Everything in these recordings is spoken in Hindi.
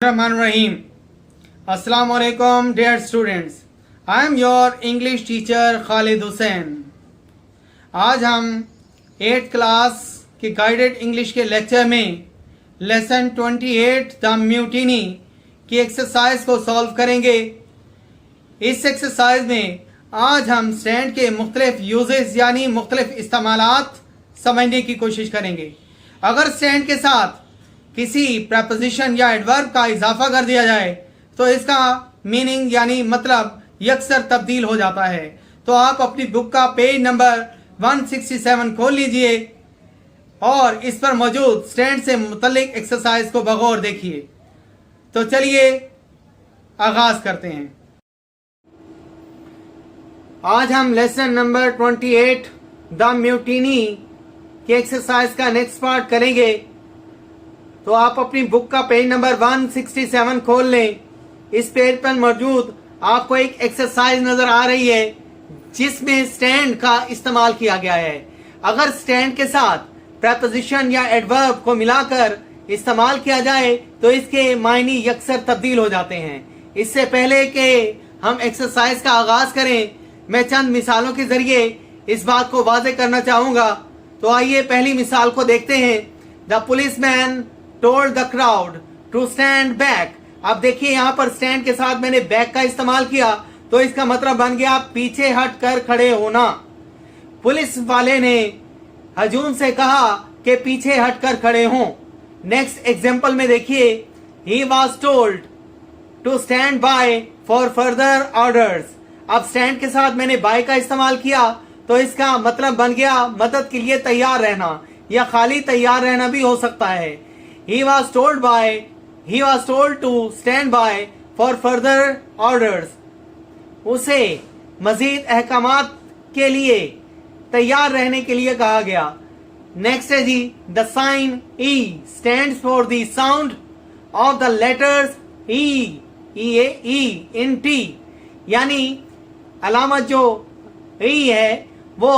Bismillahirrahmanirrahim. Assalamu alaikum dear students. I am your English teacher Khalid Hussain. आज हम 8th क्लास के गाइडेड इंग्लिश के लेक्चर में लेसन 28 द म्यूटिनी की एक्सरसाइज को सॉल्व करेंगे। इस एक्सरसाइज में आज हम स्टैंड के मुख्तलिफ यूजेस यानी मुख्तलिफ इस्तेमालात समझने की कोशिश करेंगे। अगर स्टैंड के साथ किसी प्रपोजिशन या एडवर्ब का इजाफा कर दिया जाए तो इसका मीनिंग यानी मतलब यकसर तब्दील हो जाता है। तो आप अपनी बुक का पेज नंबर 167 खोल लीजिए और इस पर मौजूद स्टैंड से मुतल्लिक एक्सरसाइज को बगौर देखिए। तो चलिए आगाज करते हैं। आज हम लेसन नंबर 28 द म्यूटिनी की एक्सरसाइज का नेक्स्ट पार्ट करेंगे। तो आप अपनी बुक का पेज नंबर 167 खोल लें। इस पेज पर मौजूद आपको एक एक्सरसाइज नजर आ रही है जिसमें स्टैंड का इस्तेमाल किया गया है। अगर स्टैंड के साथ प्रपोजिशन या एडवर्ब को मिलाकर इस्तेमाल किया जाए तो इसके मायने यकसर तब्दील हो जाते हैं। इससे पहले कि हम एक्सरसाइज का आगाज करें, मैं चंद मिसालों के जरिए इस बात को वाज़ेह करना चाहूंगा। तो आइए पहली मिसाल को देखते हैं। The policeman told the crowd to stand back. अब देखिए यहाँ पर स्टैंड के साथ मैंने बैक का इस्तेमाल किया तो इसका मतलब बन गया पीछे हट कर खड़े होना। पुलिस वाले ने हजूम से कहा कि पीछे हट कर खड़े हों। नेक्स्ट एग्जाम्पल में देखिए, he was told to stand by for further orders. अब स्टैंड के साथ मैंने बाय का इस्तेमाल किया तो इसका मतलब बन गया मदद के लिए तैयार रहना या खाली तैयार रहना भी हो सकता है। He was told to stand by for further orders. उसे मजीद अहकामात के लिए तैयार रहने के लिए कहा गया। नेक्स्ट है जी, the sign E stands for the sound of the letters E in T। यानी अलामत जो E है वो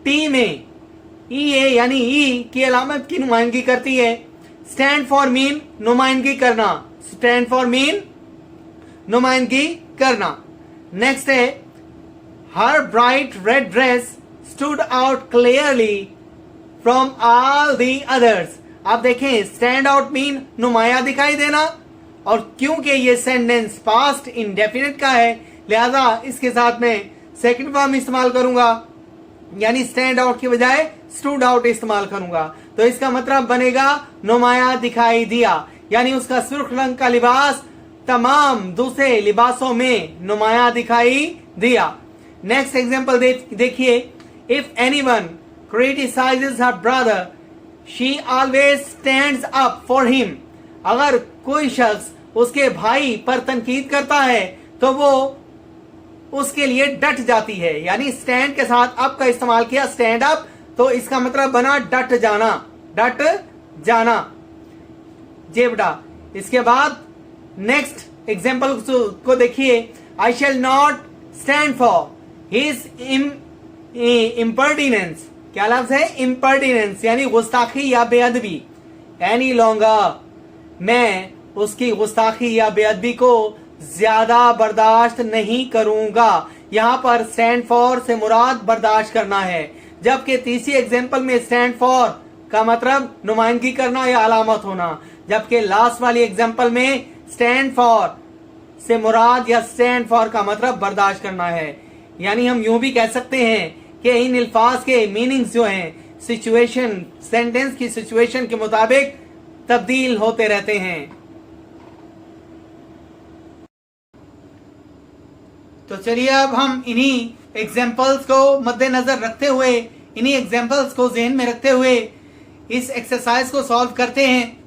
T में E यानी E की अलामत की नुमाइंदगी करती है। स्टैंड फॉर मीन नुमाइंदगी करना, स्टैंड फॉर मीन नुमाइंदगी करना। नेक्स्ट है, her bright red dress stood out clearly from all the others. आप देखें, स्टैंड आउट मीन नुमाया दिखाई देना, और क्योंकि ये सेंटेंस पास्ट इंडेफिनिट का है लिहाजा इसके साथ में सेकंड फॉर्म इस्तेमाल करूंगा, यानी स्टैंड आउट की बजाय स्टूड आउट इस्तेमाल करूंगा। तो इसका मतलब बनेगा नुमाया दिखाई दिया, यानी उसका सुर्ख रंग का लिबास तमाम दूसरे लिबासों में नुमाया दिखाई दिया। नेक्स्ट एग्जांपल देखिए, if anyone criticises her brother she always stands up for him. अगर कोई शख्स उसके भाई पर तनकीद करता है तो वो उसके लिए डट जाती है, यानी स्टैंड के साथ अप का इस्तेमाल किया, स्टैंड अप, तो इसका मतलब बना डट जाना, डट जाना। जे बेटा, इसके बाद नेक्स्ट एग्जांपल को देखिए, I shall not stand for his impertinence. क्या लफ्ज है? इम्पर्टिनेंस, यानी गुस्ताखी या बेअदबी। एनी लॉन्गर, मैं उसकी गुस्ताखी या बेअदबी को ज्यादा बर्दाश्त नहीं करूंगा। यहां पर स्टैंड फॉर से मुराद बर्दाश्त करना है, जबकि तीसरी एग्जांपल में स्टैंड फॉर का मतलब नुमाइंदगी करना या अलामत होना, जबकि लास्ट वाली एग्जांपल में स्टैंड फॉर से मुराद या स्टैंड फॉर का मतलब बर्दाश्त करना है। यानी हम यूं भी कह सकते हैं कि इन अल्फाज के मीनिंग्स जो हैं सिचुएशन, सेंटेंस की सिचुएशन के मुताबिक तब्दील होते रहते हैं। तो चलिए अब हम इन्हीं एग्जाम्पल्स को मद्देनजर रखते हुए, इन्हीं एग्जाम्पल्स को ज़हन में रखते हुए इस एक्सरसाइज को सॉल्व करते हैं।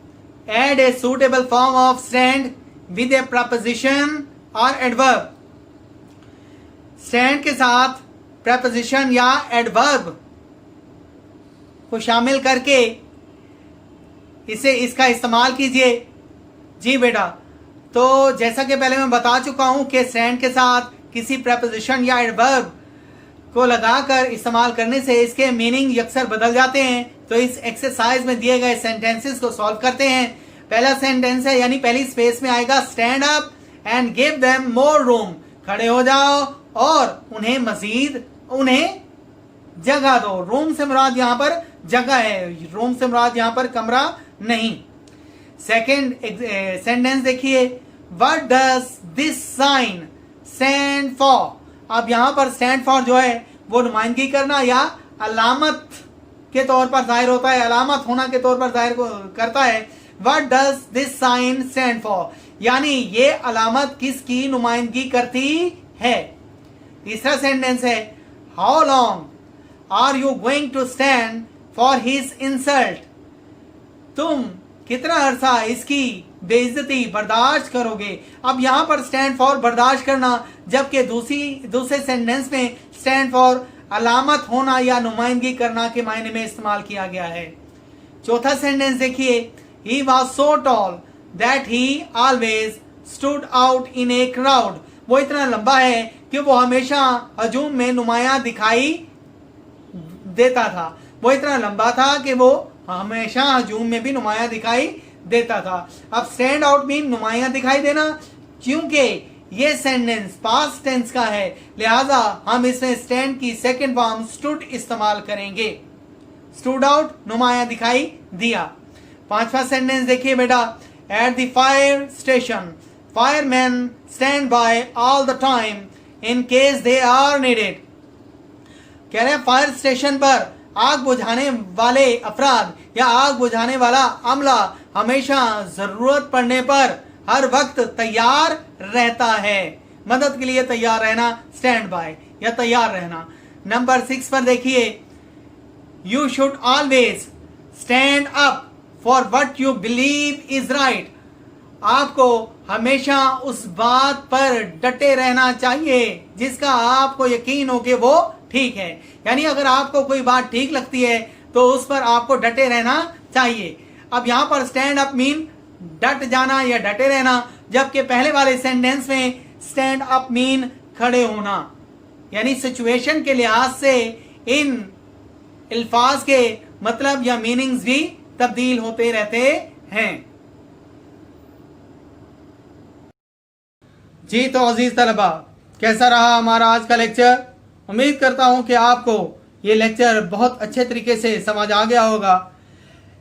Add a suitable form of stand with a preposition और एडवर्ब। स्टैंड के साथ प्रपोजिशन या एडवर्ब को शामिल करके इसका इस्तेमाल कीजिए। जी बेटा, तो जैसा कि पहले मैं बता चुका हूं कि स्टैंड के साथ किसी प्रपोजिशन या एडवर्ब को लगाकर इस्तेमाल करने से इसके मीनिंग यकसर बदल जाते हैं। तो इस एक्सरसाइज में दिए गए सेंटेंसेस को सॉल्व करते हैं। पहला सेंटेंस है यानी पहली स्पेस में आएगा stand up and give them more room, खड़े हो जाओ और उन्हें मजीद उन्हें जगह दो। रूम से मुराद यहां पर जगह है, रूम से मुराद यहां पर कमरा नहीं। सेकेंड सेंटेंस देखिए, what does this sign stand for. अब यहां पर स्टैंड फॉर जो है वो नुमाइंदगी करना या अलामत के तौर पर जाहिर होता है, अलामत होना के तौर पर जाहिर करता है। What does this sign stand for, यानी ये अलामत किसकी नुमाइंदगी करती है। तीसरा सेंटेंस है, how long are you going to stand for his insult. तुम कितना अरसा इसकी बेइज्जती बर्दाश्त करोगे। अब यहां पर स्टैंड फॉर बर्दाश्त करना, जबकि दूसरे सेंटेंस में स्टैंड फॉर अलामत होना या नुमाइंदगी करना के मायने में इस्तेमाल किया गया है। चौथा सेंटेंस देखिए, he was so tall that he always stood out in a crowd. वो इतना लंबा है कि वो हमेशा हजूम में नुमाया दिखाई देता था। वो इतना लंबा था कि वो हमेशा हजूम में भी नुमाया दिखाई देता था। अब स्टैंड आउट मीन नुमाया दिखाई देना, क्योंकि ये सेंटेंस पास्ट टेंस का है, लिहाजा हम इसमें स्टैंड की सेकंड फॉर्म स्टूड इस्तेमाल करेंगे। स्टूड आउट, नुमाया दिखाई दिया। पांचवा सेंटेंस देखिए बेटा, at the fire station fireman stand by all the time in case they are needed. कह रहे हैं फायर स्टेशन पर आग बुझाने वाले अफराद या आग बुझाने वाला अमला हमेशा जरूरत पड़ने पर हर वक्त तैयार रहता है। मदद के लिए तैयार रहना, स्टैंड बाय या तैयार रहना। नंबर 6 पर देखिए, you should always stand up for what you believe is right. आपको हमेशा उस बात पर डटे रहना चाहिए जिसका आपको यकीन हो कि वो ठीक है। यानी अगर आपको कोई बात ठीक लगती है तो उस पर आपको डटे रहना चाहिए। अब यहां पर स्टैंड अप मीन डट जाना या डटे रहना, जबकि पहले वाले सेंटेंस में स्टैंड अप मीन खड़े होना। यानी सिचुएशन के लिहाज से इन अल्फाज के मतलब या मीनिंग्स भी तब्दील होते रहते हैं। जी तो अजीज तलबा, कैसा रहा हमारा आज का लेक्चर। उम्मीद करता हूं कि आपको ये लेक्चर बहुत अच्छे तरीके से समझ आ गया होगा।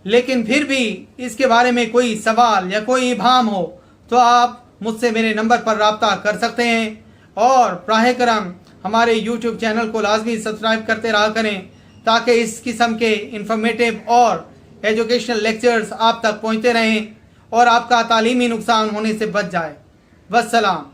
लेकिन फिर भी इसके बारे में कोई सवाल या कोई इबाहम हो तो आप मुझसे मेरे नंबर पर राब्ता कर सकते हैं। और प्राह करम हमारे यूट्यूब चैनल को लाजमी सब्सक्राइब करते रहा करें ताकि इस किस्म के इंफॉर्मेटिव और एजुकेशनल लेक्चर्स आप तक पहुंचते रहें और आपका तालीमी नुकसान होने से बच जाए। वस्सलाम।